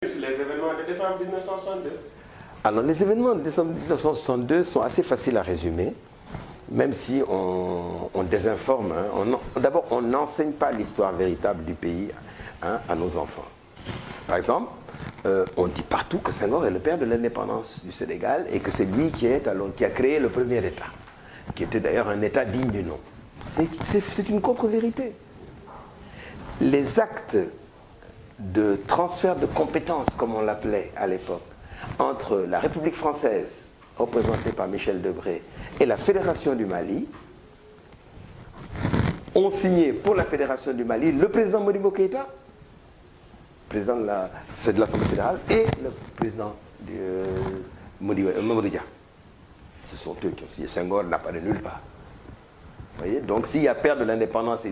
Sur les événements de décembre 1962. Alors les événements de décembre 1962 sont assez faciles à résumer, même si on désinforme. Hein. D'abord, on n'enseigne pas l'histoire véritable du pays à nos enfants. Par exemple, on dit partout que Senghor est le père de l'indépendance du Sénégal et que c'est lui qui a créé le premier État, qui était d'ailleurs un État digne du nom. C'est une contre-vérité. Les actes de transfert de compétences, comme on l'appelait à l'époque, entre la République française, représentée par Michel Debré, et la Fédération du Mali, ont signé pour la Fédération du Mali le président Modibo Keïta, président de l'Assemblée fédérale, et le président Mamadou Dia. Ce sont eux qui ont signé. Senghor n'apparaît nulle part. Vous voyez? Donc s'il y a père de l'indépendance,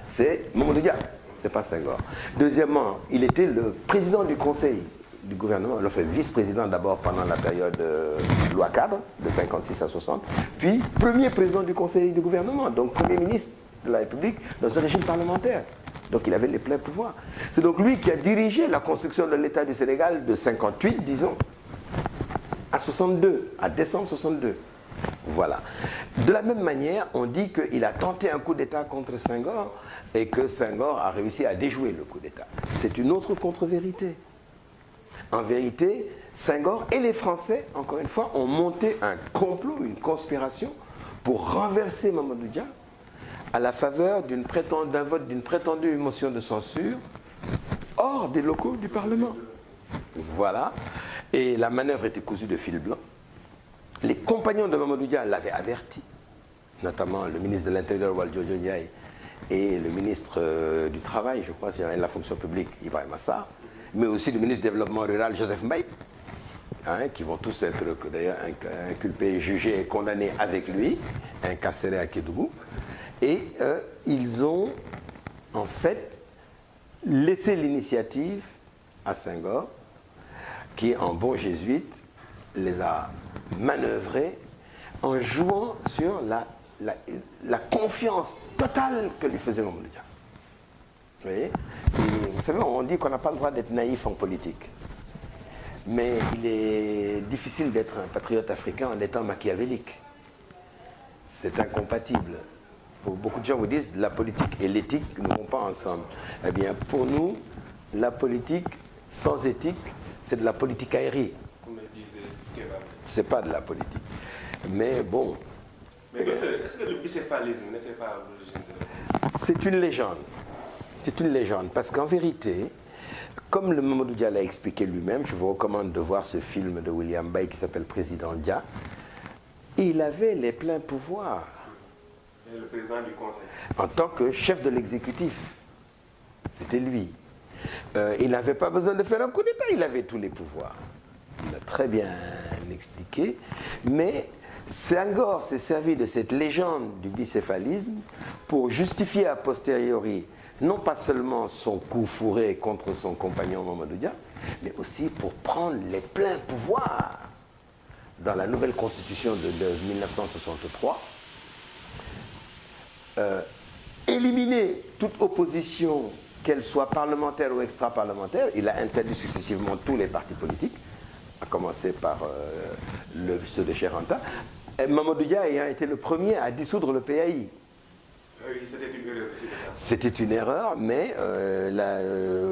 c'est Mamadou Dia. C'est pas Senghor. Deuxièmement, il était le président du conseil du gouvernement, enfin vice-président d'abord pendant la période loi cadre, de 56 à 60, puis premier président du conseil du gouvernement, donc premier ministre de la République dans un régime parlementaire. Donc il avait les pleins pouvoirs. C'est donc lui qui a dirigé la construction de l'État du Sénégal de 58, disons, à 62, à décembre 62. Voilà. De la même manière, on dit qu'il a tenté un coup d'État contre Senghor et que Senghor a réussi à déjouer le coup d'État. C'est une autre contre-vérité. En vérité, Senghor et les Français, encore une fois, ont monté un complot, une conspiration pour renverser Mamadou Dia à la faveur d'un vote d'une prétendue motion de censure hors des locaux du Parlement. Voilà. Et la manœuvre était cousue de fil blanc. Les compagnons de Mamadou Dia l'avaient averti, notamment le ministre de l'Intérieur, Valdiodio Ndiaye, et le ministre du Travail, je crois, de la fonction publique, Ibrahima Massar, mais aussi le ministre du Développement rural, Joseph Mbaye, qui vont tous être d'ailleurs inculpés, jugés et condamnés avec lui, incarcérés à Kédougou. Et ils ont en fait laissé l'initiative à Senghor, qui en bon jésuite les a manœuvrés en jouant sur la confiance totale que lui faisait Mamadou Dia. Vous voyez? Vous savez, on dit qu'on n'a pas le droit d'être naïf en politique. Mais il est difficile d'être un patriote africain en étant machiavélique. C'est incompatible. Beaucoup de gens vous disent que la politique et l'éthique ne vont pas ensemble. Eh bien, pour nous, la politique sans éthique, c'est de la politique aérienne. C'est pas de la politique. Mais bon. Mais est-ce que le bicéphalisme n'était pas à l'origine de... C'est une légende. C'est une légende. Parce qu'en vérité, comme le Mamadou Dia l'a expliqué lui-même, je vous recommande de voir ce film de William Bay qui s'appelle Président Dia, il avait les pleins pouvoirs. Et le président du conseil. En tant que chef de l'exécutif. C'était lui. Il n'avait pas besoin de faire un coup d'État, il avait tous les pouvoirs. Il a très bien expliqué, mais Senghor s'est servi de cette légende du bicéphalisme pour justifier a posteriori non pas seulement son coup fourré contre son compagnon Mamadou Dia, mais aussi pour prendre les pleins pouvoirs dans la nouvelle constitution de 1963, éliminer toute opposition, qu'elle soit parlementaire ou extra-parlementaire. Il a interdit successivement tous les partis politiques, à commencer par ceux de Cheranta. Mamadou Dia ayant été le premier à dissoudre le PAI. Oui, c'était une erreur aussi de ça. C'était une erreur, mais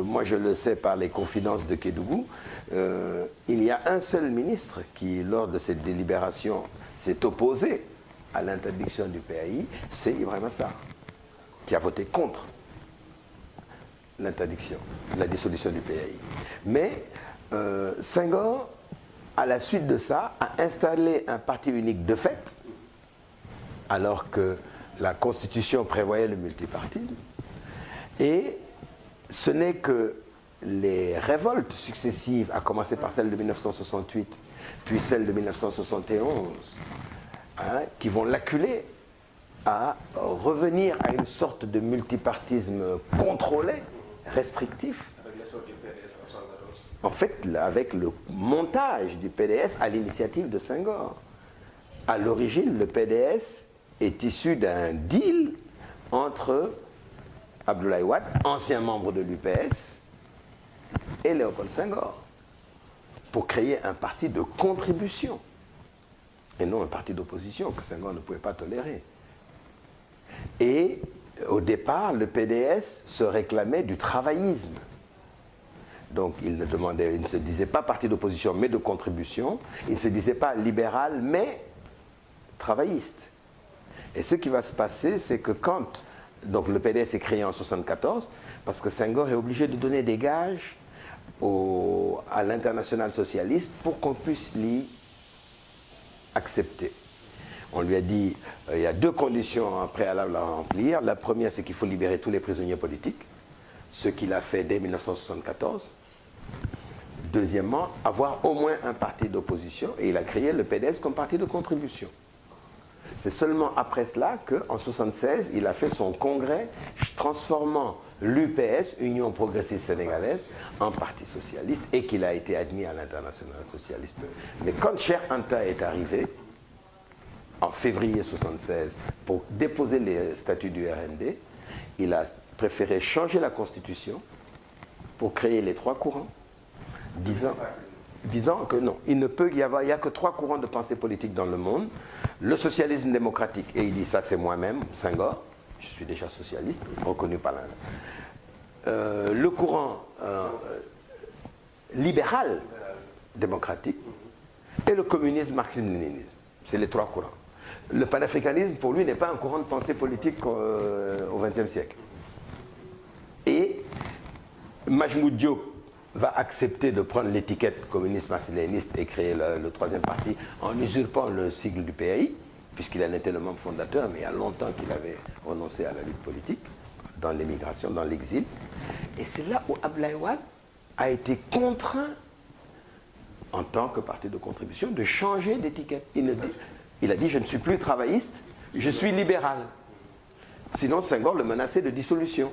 moi je le sais par les confidences de Kédougou, il y a un seul ministre qui, lors de cette délibération, s'est opposé à l'interdiction du PAI, c'est Ibrahima Massar, qui a voté contre l'interdiction, la dissolution du PAI. Mais Senghor, à la suite de ça, a installé un parti unique de fait, alors que la Constitution prévoyait le multipartisme. Et ce n'est que les révoltes successives, à commencer par celle de 1968, puis celle de 1971, qui vont l'acculer à revenir à une sorte de multipartisme contrôlé, restrictif. Avec l'essor du PDS en 1974. En fait, avec le montage du PDS à l'initiative de Senghor. À l'origine, le PDS est issu d'un deal entre Abdoulaye Wade, ancien membre de l'UPS, et Léopold Senghor pour créer un parti de contribution et non un parti d'opposition que Senghor ne pouvait pas tolérer. Et au départ, le PDS se réclamait du travaillisme. Donc il ne se disait pas parti d'opposition mais de contribution, il ne se disait pas libéral mais travailliste. Et ce qui va se passer, c'est que quand donc le PDS est créé en 1974, parce que Senghor est obligé de donner des gages à l'international socialiste pour qu'on puisse l'y accepter. On lui a dit, il y a 2 conditions préalables à remplir. La première, c'est qu'il faut libérer tous les prisonniers politiques, ce qu'il a fait dès 1974. Deuxièmement, avoir au moins un parti d'opposition, et il a créé le PDS comme parti de contribution. C'est seulement après cela qu'en 1976, il a fait son congrès transformant l'UPS, Union progressiste sénégalaise, en parti socialiste et qu'il a été admis à l'international socialiste. Mais quand Cheikh Anta est arrivé, en février 1976, pour déposer les statuts du RND, il a préféré changer la constitution pour créer les 3 courants, disant que non, il n'y a que 3 courants de pensée politique dans le monde. Le socialisme démocratique, et il dit ça c'est moi-même, Senghor, je suis déjà socialiste, reconnu par le courant libéral démocratique et le communisme marxisme-léninisme. C'est les 3 courants. Le panafricanisme, pour lui, n'est pas un courant de pensée politique au XXe siècle. Et Majmoud Diop va accepter de prendre l'étiquette communiste marxiste-léniniste et créer le 3e parti en usurpant le sigle du PAI, puisqu'il en était le membre fondateur, mais il y a longtemps qu'il avait renoncé à la lutte politique, dans l'émigration, dans l'exil. Et c'est là où Abdoulaye Wade a été contraint, en tant que parti de contribution, de changer d'étiquette. Il a dit, je ne suis plus travailliste, je suis libéral. Sinon, Senghor le menaçait de dissolution.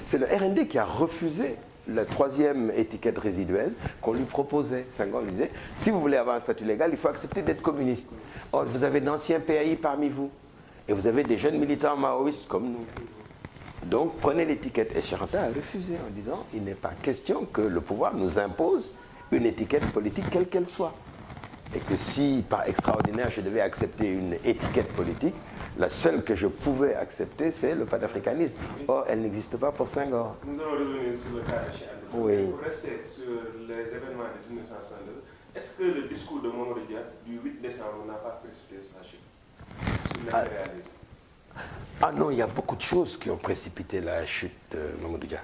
C'est le RND qui a refusé la 3e étiquette résiduelle qu'on lui proposait. Senghor lui disait, si vous voulez avoir un statut légal, il faut accepter d'être communiste. Or, vous avez d'anciens PAI parmi vous. Et vous avez des jeunes militants maoïstes comme nous. Donc, prenez l'étiquette. Et Cheikh Anta a refusé en disant, il n'est pas question que le pouvoir nous impose une étiquette politique quelle qu'elle soit. Et que si, par extraordinaire, je devais accepter une étiquette politique, la seule que je pouvais accepter, c'est le panafricanisme. Or, elle n'existe pas pour Senghor. Nous allons revenir sur le cas de Cheikh Anta. Oui. Pour rester sur les événements de 1962, est-ce que le discours de Mamadou Dia du 8 décembre n'a pas précipité sa chute sur l'impérialisme? Ah non, il y a beaucoup de choses qui ont précipité la chute de Mamadou Dia.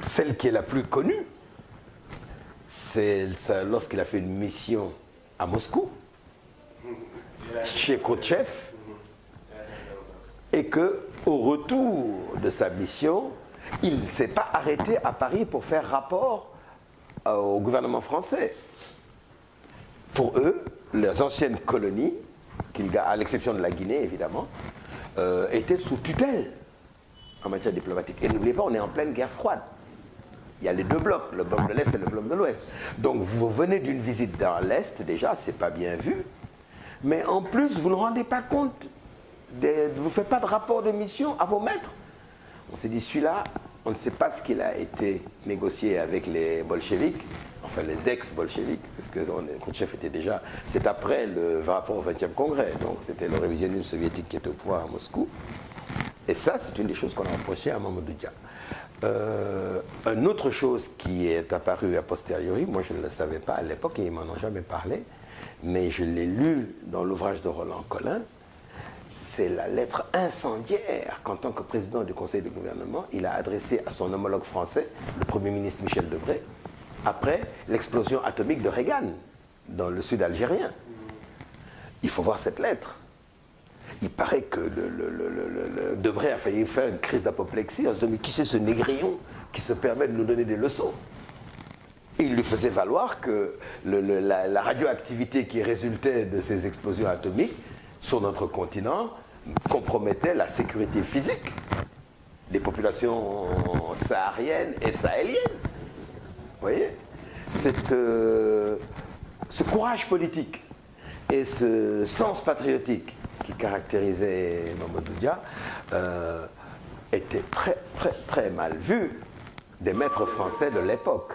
Celle qui est la plus connue, c'est lorsqu'il a fait une mission à Moscou, chez Khrouchtchev, et qu'au retour de sa mission, il ne s'est pas arrêté à Paris pour faire rapport au gouvernement français. Pour eux, les anciennes colonies, à l'exception de la Guinée évidemment, étaient sous tutelle en matière diplomatique. Et n'oubliez pas, on est en pleine guerre froide. Il y a les 2 blocs, le bloc de l'Est et le bloc de l'Ouest. Donc vous venez d'une visite dans l'Est, déjà, c'est pas bien vu. Mais en plus, vous ne rendez pas compte, vous ne faites pas de rapport de mission à vos maîtres. On s'est dit, celui-là, on ne sait pas ce qu'il a été négocié avec les bolcheviks, enfin les ex-bolcheviks, parce que Khrouchtchev était déjà, c'est après le rapport au 20e congrès, donc c'était le révisionnisme soviétique qui était au pouvoir à Moscou. Et ça, c'est une des choses qu'on a reproché à Mamadou Dia. Une autre chose qui est apparue a posteriori, moi je ne le savais pas à l'époque et ils m'en ont jamais parlé, mais je l'ai lu dans l'ouvrage de Roland Collin, c'est la lettre incendiaire qu'en tant que président du conseil de gouvernement, il a adressée à son homologue français, le premier ministre Michel Debré, après l'explosion atomique de Reagan, dans le sud algérien. Il faut voir cette lettre. Il paraît que Debré a failli faire une crise d'apoplexie en se disant, mais qui c'est ce négrillon qui se permet de nous donner des leçons? Et il lui faisait valoir que la radioactivité qui résultait de ces explosions atomiques sur notre continent compromettait la sécurité physique des populations sahariennes et sahéliennes. Vous voyez, ce courage politique et ce sens patriotique qui caractérisait Mamadou Dia était très, très, très mal vu des maîtres français de l'époque.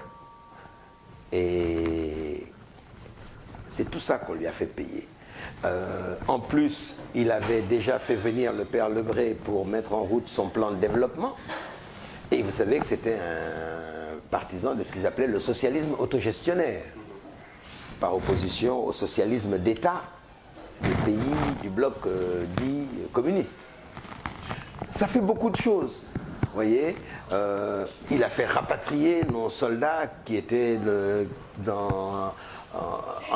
Et c'est tout ça qu'on lui a fait payer. En plus, il avait déjà fait venir le père Lebré pour mettre en route son plan de développement. Et vous savez que c'était un partisan de ce qu'ils appelaient le socialisme autogestionnaire, par opposition au socialisme d'État des pays du bloc dit communiste. Ça fait beaucoup de choses. Vous voyez, il a fait rapatrier nos soldats qui étaient en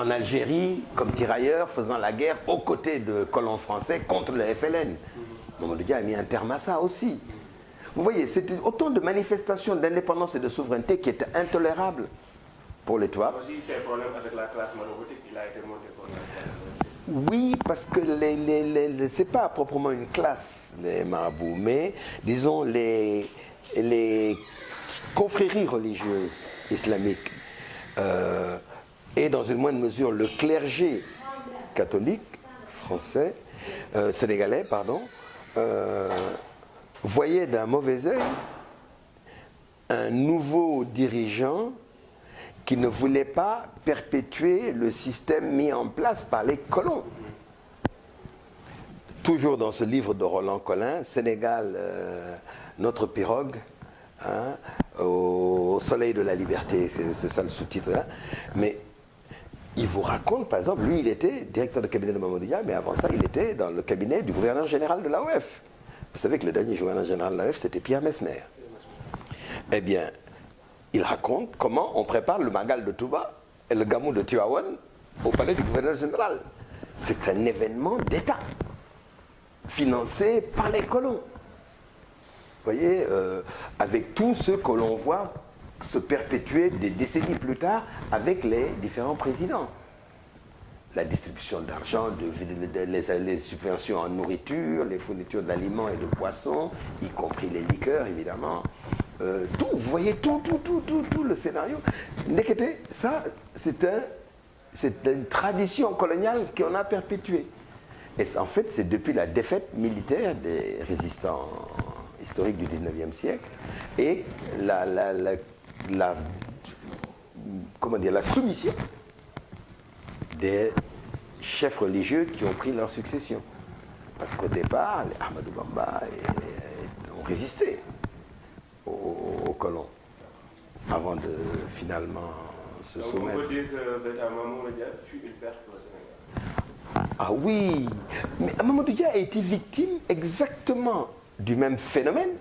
Algérie comme tirailleurs, faisant la guerre aux côtés de colons français contre le FLN. Mamadou Dia a mis un terme à ça aussi. Vous voyez, c'était autant de manifestations d'indépendance et de souveraineté qui étaient intolérables pour les Touaregs. Aussi, c'est un problème avec la classe maraboutique, il a été monté pour la classe. Oui, parce que c'est pas proprement une classe, les marabouts, mais disons les confréries religieuses islamiques et dans une moindre mesure le clergé catholique français, sénégalais, pardon, voyait d'un mauvais œil un nouveau dirigeant qui ne voulait pas perpétuer le système mis en place par les colons. Toujours dans ce livre de Roland Collin, Sénégal, notre pirogue, hein, au soleil de la liberté, c'est ça le sous-titre là. Mais il vous raconte, par exemple, lui il était directeur de cabinet de Mamadou Dia, mais avant ça il était dans le cabinet du gouverneur général de l'AOF. Vous savez que le dernier gouverneur général de l'AOF c'était Pierre Messner. Eh bien, il raconte comment on prépare le Magal de Touba et le Gamou de Tivaouane au palais du gouverneur général. C'est un événement d'État, financé par les colons. Vous voyez, avec tout ce que l'on voit se perpétuer des décennies plus tard avec les différents présidents. La distribution d'argent, les subventions en nourriture, les fournitures d'aliments et de poissons, y compris les liqueurs évidemment. Tout, vous voyez tout le scénario. Nekete, ça, c'est une tradition coloniale qu'on a perpétuée. Et en fait, c'est depuis la défaite militaire des résistants historiques du 19e siècle et la soumission des chefs religieux qui ont pris leur succession. Parce qu'au départ, les Ahmadou Bamba ont résisté aux colons avant de finalement se soumettre. On peut dire que Mamadou Dia fut une perte pour le Sénégal. Ah oui, mais Mamadou Dia a été victime exactement du même phénomène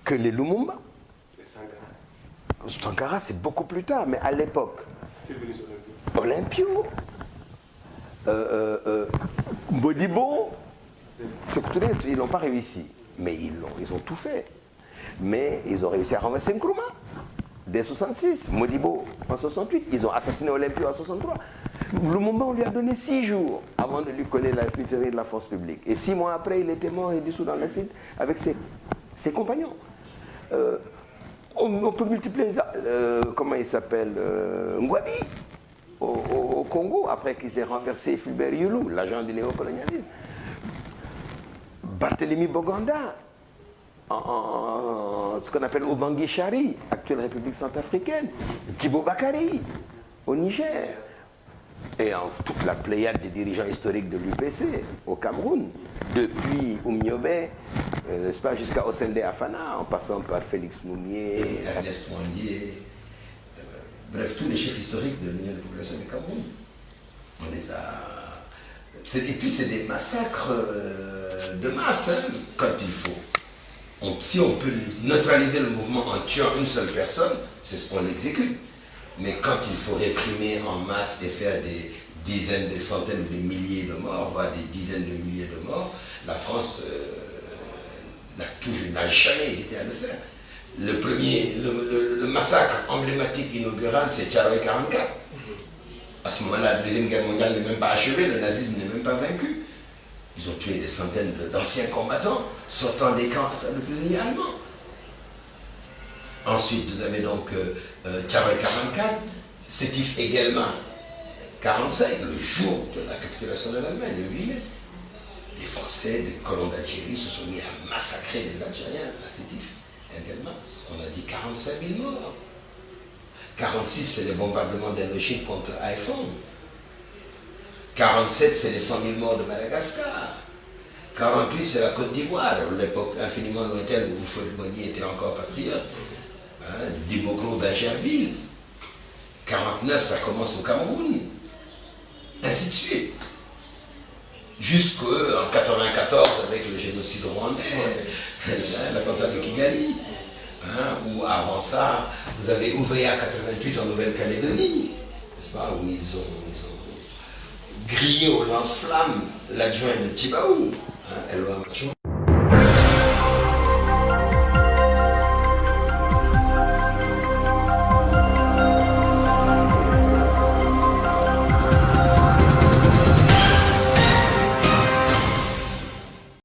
que les Lumumba. Et Sankara. Sankara, c'est beaucoup plus tard, mais à l'époque. C'est venu sur Olympio. Modibo. Ils n'ont pas réussi, mais ils ont tout fait. Mais ils ont réussi à renverser Nkrumah dès 66, Modibo en 68, ils ont assassiné Olympio en 63. Lumumba, on lui a donné 6 jours avant de lui coller la fuiterie de la force publique. Et 6 mois après, il était mort et dissous dans l'acide avec ses compagnons. On peut multiplier, comment il s'appelle, Ngwabi, au Congo, après qu'ils aient renversé Fulbert Yulu, l'agent du néocolonialisme. Barthélemy Boganda, ce qu'on appelle Obangi Chari, actuelle République centrafricaine, Thibaut Bakary, au Niger, et toute la pléiade des dirigeants historiques de l'UPC au Cameroun, depuis Oumniobé, n'est-ce pas, jusqu'à Osende Afana, en passant par Félix Mounier, Ernest Mwandié, bref, tous les chefs historiques de l'Union des populations du Cameroun. On les a... Et puis c'est des massacres de masse, hein, quand il faut. Si on peut neutraliser le mouvement en tuant une seule personne, c'est ce qu'on exécute. Mais quand il faut réprimer en masse et faire des dizaines, des centaines, des milliers de morts, voire des dizaines de milliers de morts, la France n'a jamais hésité à le faire. Le massacre emblématique inaugural, c'est Tcharoy 44. À ce moment-là, la Deuxième Guerre mondiale n'est même pas achevée, le nazisme n'est même pas vaincu. Ils ont tué des centaines d'anciens combattants sortant des camps de prisonniers allemands. Ensuite, vous avez donc Tcharoy 44, Sétif également 45, le jour de la capitulation de l'Allemagne, le 8 mai. les Français, les colons d'Algérie se sont mis à massacrer les Algériens à Sétif et à Delmas. On a dit 45 000 morts. 46, c'est les bombardements d'Indochine contre Haïphong. 47, c'est les 100 000 morts de Madagascar. 48, c'est la Côte d'Ivoire, l'époque infiniment lointaine où Houphouët-Boigny était encore patriote. Hein, Dibokro d'Agerville. 49, ça commence au Cameroun. Ainsi de suite. Jusqu'en 94, avec le génocide rwandais, l'attentat de Kigali. Hein, ou avant ça, vous avez Ouvéa 88 en Nouvelle-Calédonie, n'est-ce pas, où ils ont grillé au lance-flammes l'adjoint de Tibaou, hein, Eloi Machoua.